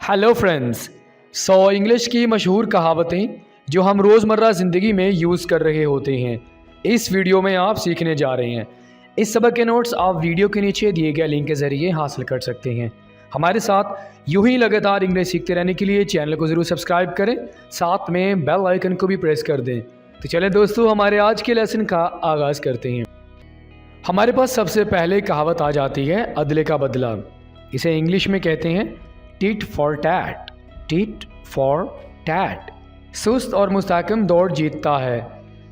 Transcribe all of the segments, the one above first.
Hello friends. English की मशहूर कहावतें जो हम रोज़मर्रा ज़िंदगी में यूज़ कर रहे होते हैं, इस वीडियो में आप सीखने जा रहे हैं। इस सबक के नोट्स आप वीडियो के नीचे दिए गए लिंक के ज़रिए हासिल कर सकते हैं। हमारे साथ यूं ही लगातार इंग्लिश सीखते रहने के लिए चैनल को ज़रूर सब्सक्राइब करें, साथ में बेल आइकन को भी प्रेस कर दें। तो चलें दोस्तों, हमारे आज के लेसन का आगाज़ करते हैं। हमारे पास सबसे पहले कहावत आ जाती है अदले का बदला। इसे इंग्लिश में कहते हैं tit for tat. Tit for tat. सुस्त और मुस्तहकम दौड़ जीतता है।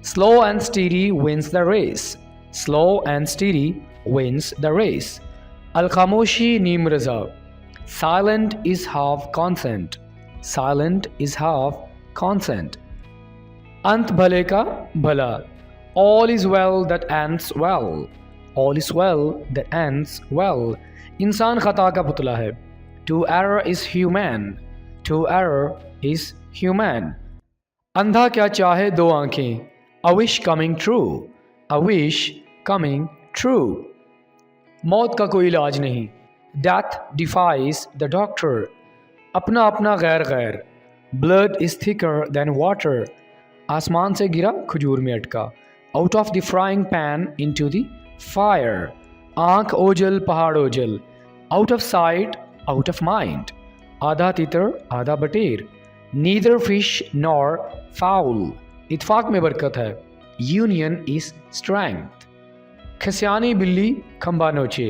Slow and steady wins the race. Slow and steady wins the race. अल खामोशी नीम रजा। Silent is half consent. Silent is half consent. अंत भले का भला। All is well that ends well. All is well that ends well. इंसान खता का पुतला है। To err is human. To err is human. अंधा क्या चाहे दो आंखें। A wish coming true. A wish coming true. मौत का कोई इलाज नहीं। Death defies the doctor. अपना अपना गैर गैर। Blood is thicker than water. आसमान से गिरा खजूर में अटका। Out of the frying pan into the fire. आंख ओझल पहाड़ ओझल। Out of sight out of mind. आधा तितर आधा बटेर। Neither fish nor fowl. इत्फाक में बरकत है। Union is strength. खसियानी बिल्ली खंबा नोचे।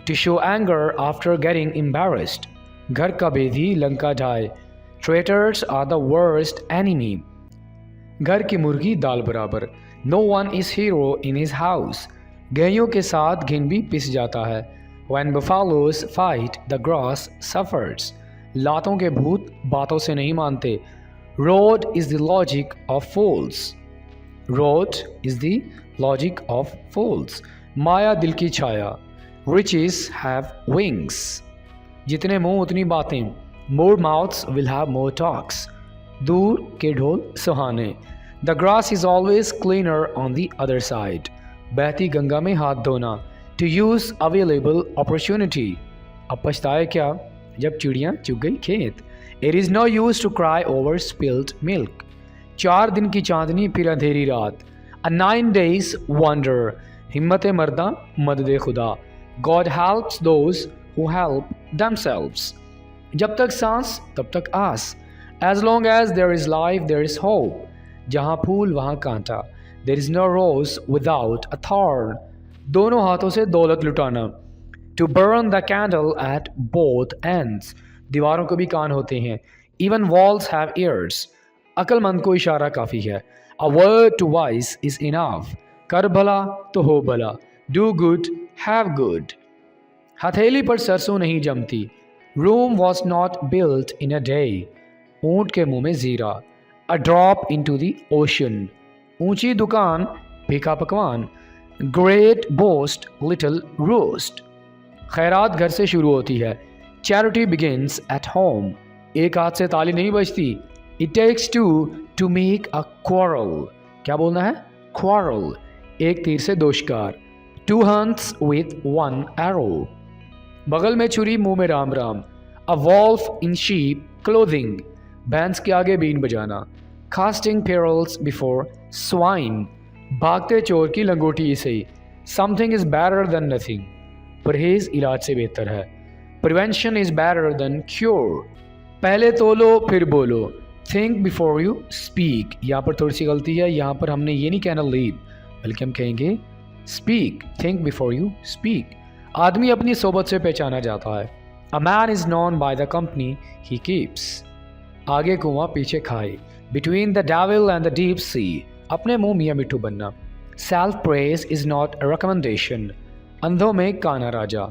To show anger after getting embarrassed. घर का बेधी लंका जाए। Traitors are the worst enemy. घर की मुर्गी दाल बराबर। No one is hero in his house. गैयों के साथ घिन भी पिस जाता है। When buffaloes fight, the grass suffers. लातों के भूत बातों से नहीं मानते। Road is the logic of fools. Road is the logic of fools. माया दिल की छाया। Riches have wings. जितने मुंह उतनी बातें। More mouths will have more talks. दूर के ढोल सुहाने। The grass is always cleaner on the other side. बहती गंगा में हाथ धोना। To use available opportunity. अब पछताए क्या जब चिड़ियाँ चुग गई खेत। It is no use to cry over spilled milk. 4 दिन की चांदनी फिर अंधेरी रात। A 9 days wonder. हिम्मत मर्दा मदद खुदा। God helps those who help themselves. जब तक सांस तब तक आस। As long as there is life there is hope. जहाँ फूल वहाँ कांटा। There is no rose without a thorn. दोनों हाथों से दौलत लुटाना। To burn the candle at both ends. दीवारों को भी कान होते हैं। Even walls have ears. अक्लमंद को इशारा काफ़ी है। A word to wise is enough. कर भला तो हो भला। Do good, have good. हथेली पर सरसों नहीं जमती। Rome was not built in a day. ऊंट के मुंह में जीरा। A drop into the ocean. ऊंची दुकान फीका पकवान। Great boast, little roast. खैरात घर से शुरू होती है। Charity begins at home. एक हाथ से ताली नहीं बजती। It takes two to make a quarrel. क्या बोलना है? Quarrel. एक तीर से दो शिकार। Two hunts with one arrow. बगल में छुरी मुंह में Ram Ram. A wolf in sheep clothing. भैंस के आगे बीन बजाना। Casting perils before swine. भागते चोर की लंगोटी से। Something is better than nothing. परहेज इलाज से बेहतर है। Prevention is better than cure. पहले तोलो फिर बोलो। Think before you speak. यहाँ पर थोड़ी सी गलती है। यहाँ पर हमने ये नहीं कहना leave, बल्कि हम कहेंगे speak. Think before you speak. आदमी अपनी सोबत से पहचाना जाता है। A man is known by the company he keeps. आगे कुआं पीछे खाई। Between the devil and the deep sea. अपने मुंह मियाँ मिट्ठू बनना। Self praise is not a recommendation. अंधों में काना राजा।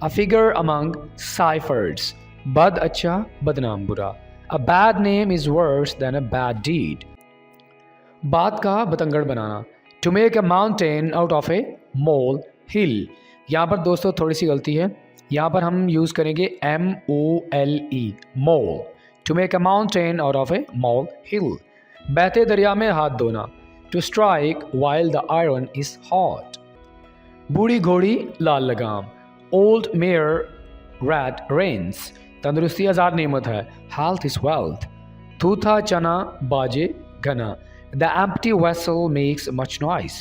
A figure among ciphers. बद अच्छा बदनाम बुरा। A bad name is worse than a bad deed. बात का बतंगड़ बनाना। To make a mountain out of a mole hill. यहाँ पर दोस्तों थोड़ी सी गलती है। यहाँ पर हम यूज़ करेंगे MOLE mole. To make a mountain out of a mole hill. बहते दरिया में हाथ धोना। To strike while the iron is hot. बूढ़ी घोड़ी लाल लगाम। Old mare rat reins. तंदुरुस्ती आज़ाद नेमत है, health is wealth. थूथा चना बाजे घना, the empty vessel makes much noise.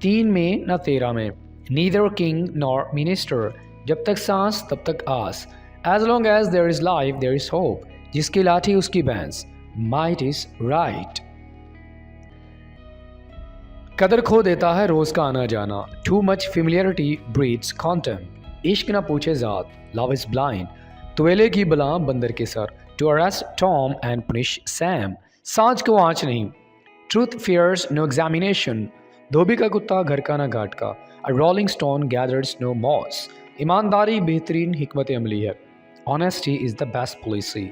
3 में न 13 में, neither king nor minister, जब तक सांस तब तक आस, as long as there is life there is hope, जिसकी लाठी उसकी भैंस, might is right. कदर खो देता है रोज का आना जाना, too much familiarity breeds contempt. इश्क ना पूछे ज़ात, love is blind. तुवेले की बला बंदर के sir, to arrest Tom and punish Sam. सांच को आँच नहीं, truth fears no examination. धोबी का कुत्ता घर का ना घाट का, a rolling stone gathers no moss. ईमानदारी बेहतरीन हिकमत अमली है, honesty is the best policy.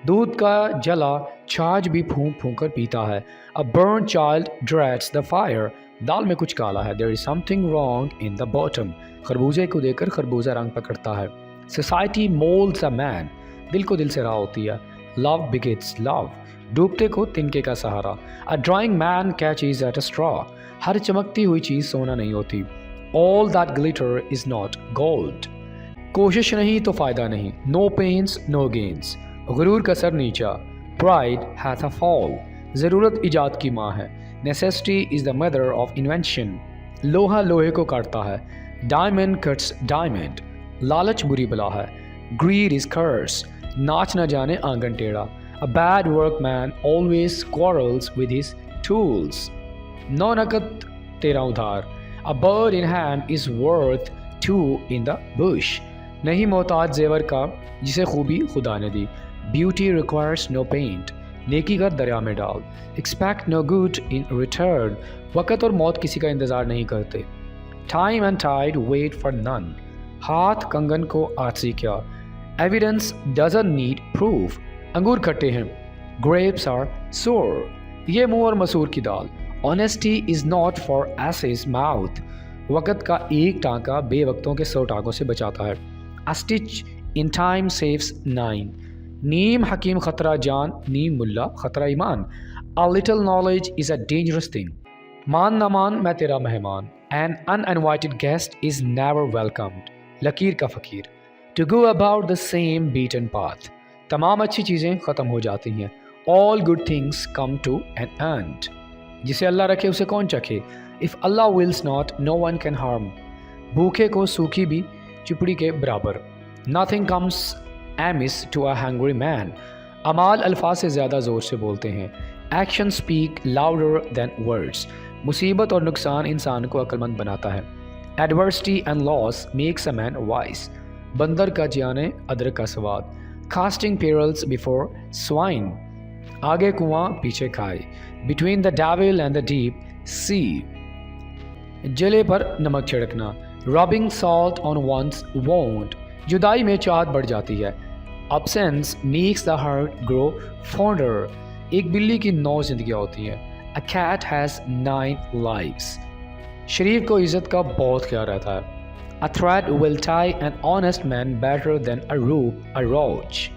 दूध का जला छाछ भी फूंक फूंक कर पीता है, a burnt child dreads the fire. दाल में कुछ काला है, there is something wrong in the bottom. खरबूजे को देकर खरबूजा रंग पकड़ता है, society molds a man. दिल को दिल से राह होती है, love begets love. डूबते को तिनके का सहारा, a drying man catches at a straw. हर चमकती हुई चीज़ सोना नहीं होती, all that glitter is not gold. कोशिश नहीं तो फ़ायदा नहीं, no pains no gains. गुरूर का सर नीचा, pride hath a fall. ज़रूरत इजाद की माँ है, necessity is the mother of invention. लोहा लोहे को काटता है, diamond cuts diamond. लालच बुरी बला है, greed is curse. नाच न जाने आंगन टेढ़ा, a bad workman always quarrels with his tools. नौ नकद 13 उधार, a bird in hand is worth 2 in the bush. नहीं मोहताज जेवर का जिसे खूबी खुदा ने दी, beauty requires no paint. नेकी कर दरिया में डाल, expect no good in return. वक़्त और मौत किसी का इंतज़ार नहीं करते, time and tide wait for none. हाथ कंगन को आरसी क्या, evidence doesn't need proof. अंगूर खट्टे हैं, grapes are sour. ये मुँह और मसूर की दाल, honesty is not for ass's mouth. वक़्त का एक टाँका बेवक्तों के 100 टाँकों से बचाता है, a stitch in time saves 9. नीम हकीम खतरा जान, नीम मुल्ला खतरा ईमान. A little knowledge is a dangerous thing. मान ना मान मैं तेरा मेहमान, an uninvited guest is never welcomed. लकीर का फ़कीर, to go about the same beaten path. तमाम अच्छी चीज़ें ख़त्म हो जाती हैं, all good things come to an end. जिसे अल्लाह रखे उसे कौन चखे, if Allah wills not no one can harm. भूखे को सूखी भी चुपड़ी के बराबर, nothing comes amiss to a hungry man. अमाल अल्फाज से ज़्यादा ज़ोर से बोलते हैं, action speak louder than words. मुसीबत और नुकसान इंसान को अक्लमंद बनाता है, adversity and loss makes a man wise. बंदर का जाने अदरक का स्वाद, casting perils before swine. आगे कुआं पीछे खाए, between the devil and the deep sea. जले पर नमक छिड़कना, rubbing salt on one's wound. जुदाई में चाहत बढ़ जाती है, absence makes the heart grow fonder. एक बिल्ली की 9 जिंदगियाँ होती हैं, a cat has 9 lives. शरीफ को इज़्ज़त का बहुत ख्याल रहता है, a thread will tie an honest man better than a rope a roach.